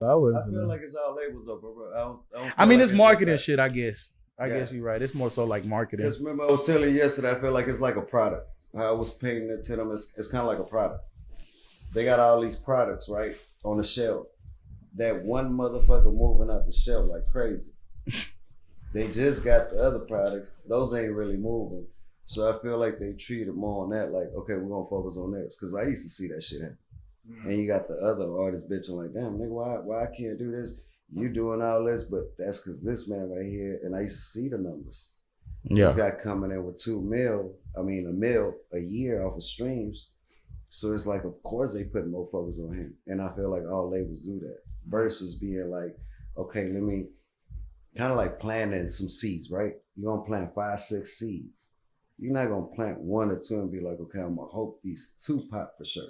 I wouldn't. I feel like it's all labels though, bro. I don't I feel mean, like it's it's just marketing like, shit. I guess. I yeah. guess you're right. It's more so like marketing. Because remember, I was telling you yesterday, I feel like it's like a product. How I was painting it to them, it's kind of like a product. They got all these products, right, on the shelf. That one motherfucker moving out the shelf like crazy. They just got the other products. Those ain't really moving. So I feel like they treated more on that, like, okay, we're gonna focus on this. Cause I used to see that shit happen. And you got the other artists bitching like, damn, nigga, why I can't do this? You doing all this, but that's cause this man right here, and I used to see the numbers. This guy coming in with a mil a year off of streams. So it's like, of course they put more focus on him. And I feel like all labels do that. Versus being like, okay, let me kind of like planting some seeds, right? You're gonna plant 5, 6 seeds. You're not gonna plant 1 or 2 and be like, okay, I'm gonna hope these 2 pop for sure.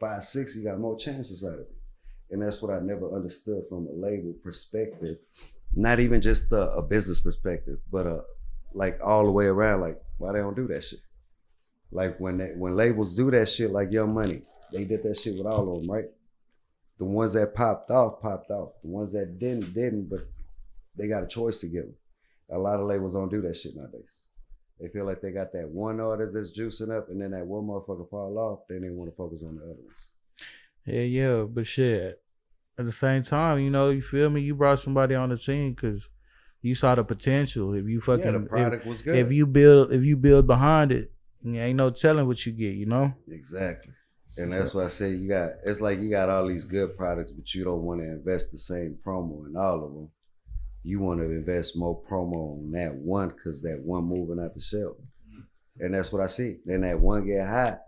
5, 6, you got more chances out of it. And that's what I never understood from a label perspective. Not even just a business perspective, but like all the way around, like why they don't do that shit. Like when labels do that shit, like Young Money, they did that shit with all of them, right? The ones that popped off. The ones that didn't, but they got a choice to give them. A lot of labels don't do that shit nowadays. They feel like they got that one artist that's juicing up, and then that one motherfucker fall off, then they want to focus on the other ones. Yeah, but shit. At the same time, you feel me? You brought somebody on the team because you saw the potential. If you fucking the product was good. If you build behind it, ain't no telling what you get. Exactly. And that's why I say it's like you got all these good products, but you don't want to invest the same promo in all of them. You want to invest more promo on that one because that one moving out the shelf. And that's what I see. Then that one get hot,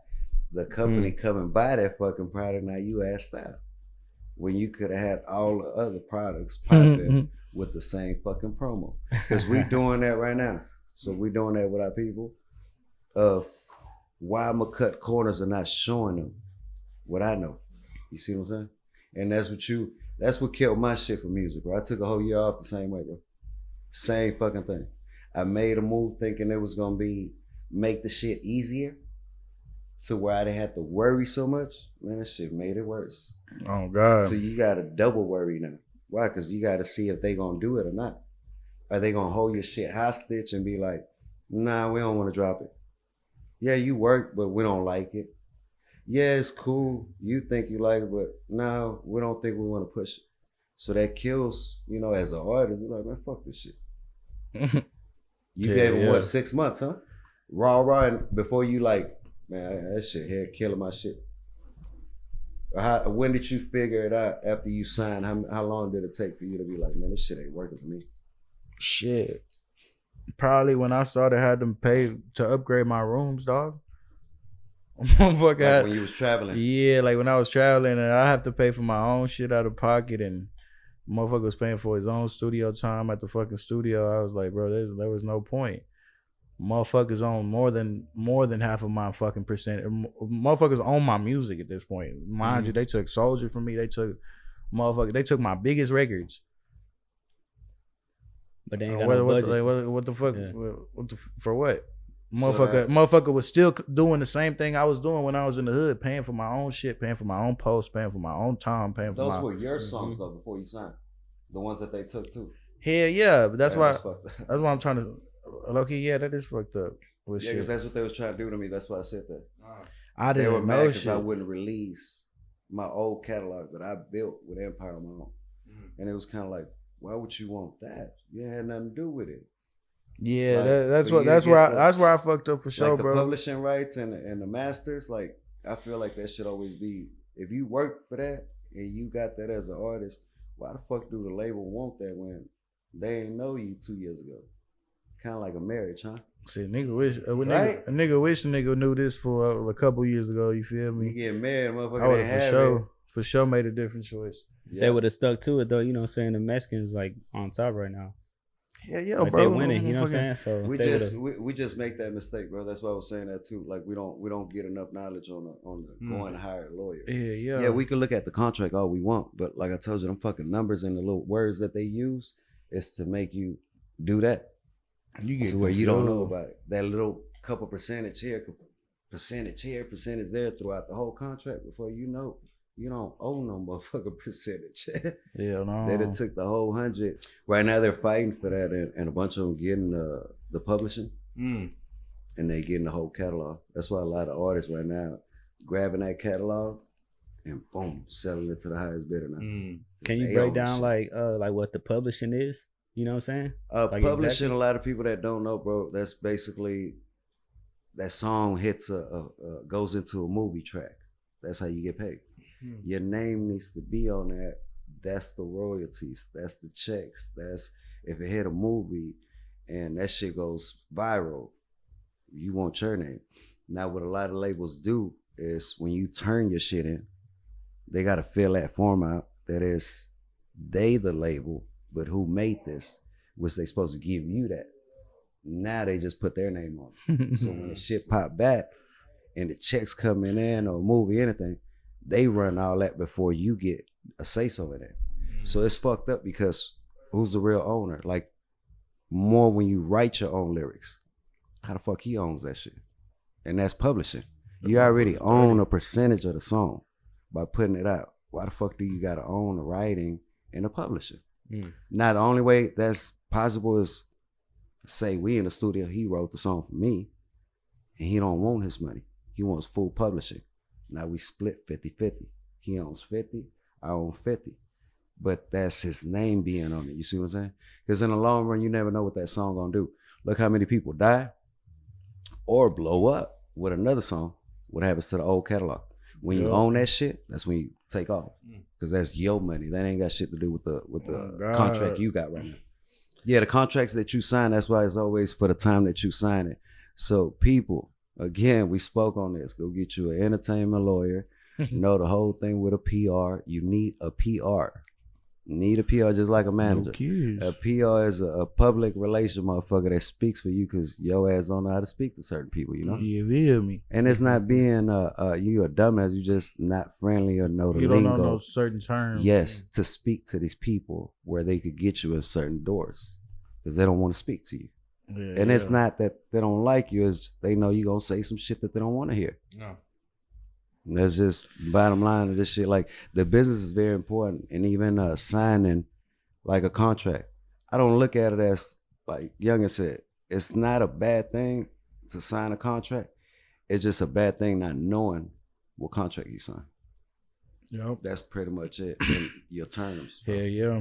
the company coming buy that fucking product, now you asked out. When you could have had all the other products popping with the same fucking promo. Because we doing that right now. So we doing that with our people of why I'm gonna cut corners and not showing them what I know. You see what I'm saying? And that's what killed my shit for music, bro. I took a whole year off the same way, bro. Same fucking thing. I made a move thinking it was gonna make the shit easier to where I didn't have to worry so much. Man, that shit made it worse. Oh God. So you gotta double worry now. Why? Because you gotta see if they gonna do it or not. Are they gonna hold your shit hostage and be like, nah, we don't wanna drop it. Yeah, you work, but we don't like it. Yeah, it's cool. You think you like it, but no, we don't think we want to push it. So that kills, as an artist, you're like, man, fuck this shit. You gave him what, 6 months, huh? Raw, and before you like, man, that shit here killing my shit. When did you figure it out after you signed? How long did it take for you to be like, man, this shit ain't working for me? Shit. Probably when I started had them pay to upgrade my rooms, dog. Like when you was traveling. Yeah, like when I was traveling and I have to pay for my own shit out of pocket and motherfucker was paying for his own studio time at the fucking studio. I was like, bro, there was no point. Motherfuckers own more than half of my fucking percent. Motherfuckers own my music at this point. Mind you, they took Soldier from me. They took my biggest records. But they ain't got no budget. What the fuck? Yeah. For what? Motherfucker was still doing the same thing I was doing when I was in the hood, paying for my own shit, paying for my own posts, paying for my own time, paying for Those were your songs though before you signed. The ones that they took too. Hell yeah, but that's why I'm trying to low-key, yeah, that is fucked up. Yeah, because that's what they was trying to do to me. That's why I said that. I didn't they were know mad because shit. I wouldn't release my old catalog that I built with Empire on my own. And it was kind of like, why would you want that? You had nothing to do with it. Yeah, like, that's where I fucked up for sure, the bro. Publishing rights and the masters, like I feel like that should always be, if you work for that and you got that as an artist, why the fuck do the label want that when they ain't know you 2 years ago? Kind of like a marriage, huh? See, nigga wish a nigga knew this for a couple years ago. You feel me? You get married, motherfucker. I would have for sure made a different choice. Yeah. They would have stuck to it though. You know what I'm saying? The Mexicans like on top right now. Yeah, like bro. They winning, you know what I'm saying? So we just make that mistake, bro. That's why I was saying that too. Like we don't get enough knowledge on the going to hire a lawyer. Yeah. We can look at the contract all we want, but like I told you, them fucking numbers and the little words that they use is to make you do that. You get where you don't know about it. That little couple percentage here, percentage there throughout the whole contract. Before you know, You don't own no motherfucking percentage. Yeah, no. They done took the whole 100. Right now they're fighting for that, and a bunch of them getting the publishing, and they getting the whole catalog. That's why a lot of artists right now grabbing that catalog and boom, selling it to the highest bidder now. Can you break down like what the publishing is? You know what I'm saying? Like Publishing, exactly? a lot of people that don't know, bro, that's basically that song hits goes into a movie track. That's how you get paid. Your name needs to be on that. That's the royalties. That's the checks. That's if it hit a movie and that shit goes viral, you want your name. Now what a lot of labels do is when you turn your shit in, they gotta fill that form out. That is, they the label, but who made this? Was they supposed to give you that? Now they just put their name on it. So when the shit pop back and the checks coming in or movie, anything, they run all that before you get a say-so in it. So it's fucked up because who's the real owner? Like, more when you write your own lyrics. How the fuck he owns that shit? And that's publishing. You already own a percentage of the song by putting it out. Why the fuck do you gotta own the writing and the publishing? Now the only way that's possible is, say we in the studio, he wrote the song for me and he don't want his money. He wants full publishing. Now we split 50-50. He owns 50, I own 50. But that's his name being on it. You see what I'm saying? Because in the long run, you never know what that song gonna do. Look how many people die or blow up with another song. What happens to the old catalog? When you own that shit, that's when you take off. Because that's your money. That ain't got shit to do with the contract you got right now. Yeah, the contracts that you sign, that's why it's always for the time that you sign it. So people, again, we spoke on this. Go get you an entertainment lawyer. Know the whole thing with a PR. You need a PR. You need a PR just like a manager. A PR is a public relation motherfucker that speaks for you because your ass don't know how to speak to certain people, you know? You feel me? And it's not being you a dumbass. You just not friendly or know the You lingo. don't know no certain terms. Yes, to speak to these people where they could get you in certain doors because they don't want to speak to you. Yeah, And it's not that they don't like you, it's they know you gonna say some shit that they don't want to hear. No. And that's just bottom line of this shit. Like, the business is very important, and even signing like a contract, I don't look at it as, like Youngin said, it's not a bad thing to sign a contract. It's just a bad thing not knowing what contract you sign. Yep. That's pretty much it in your terms. Hell yeah.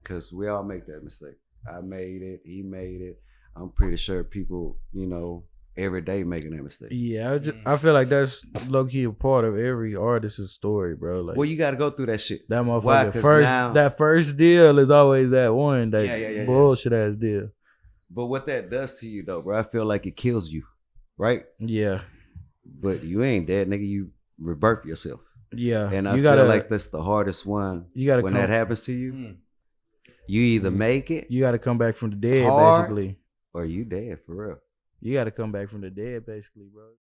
Because we all make that mistake. I made it. He made it. I'm pretty sure people, you know, every day making that mistake. Yeah, I feel like that's low key a part of every artist's story, bro. Like, Well, you got to go through that shit. that motherfucker Why? 'Cause first now- that first deal is always that one that Yeah. bullshit ass deal. But what that does to you, though, bro, I feel like it kills you, right? Yeah, But you ain't dead, nigga. You rebirth yourself. yeah. And I you feel gotta like that's the hardest one. you gotta when come, that happens to you, you either make it you gotta come back from the dead, Hard. basically. or you dead for real. You gotta come back from the dead, basically, bro.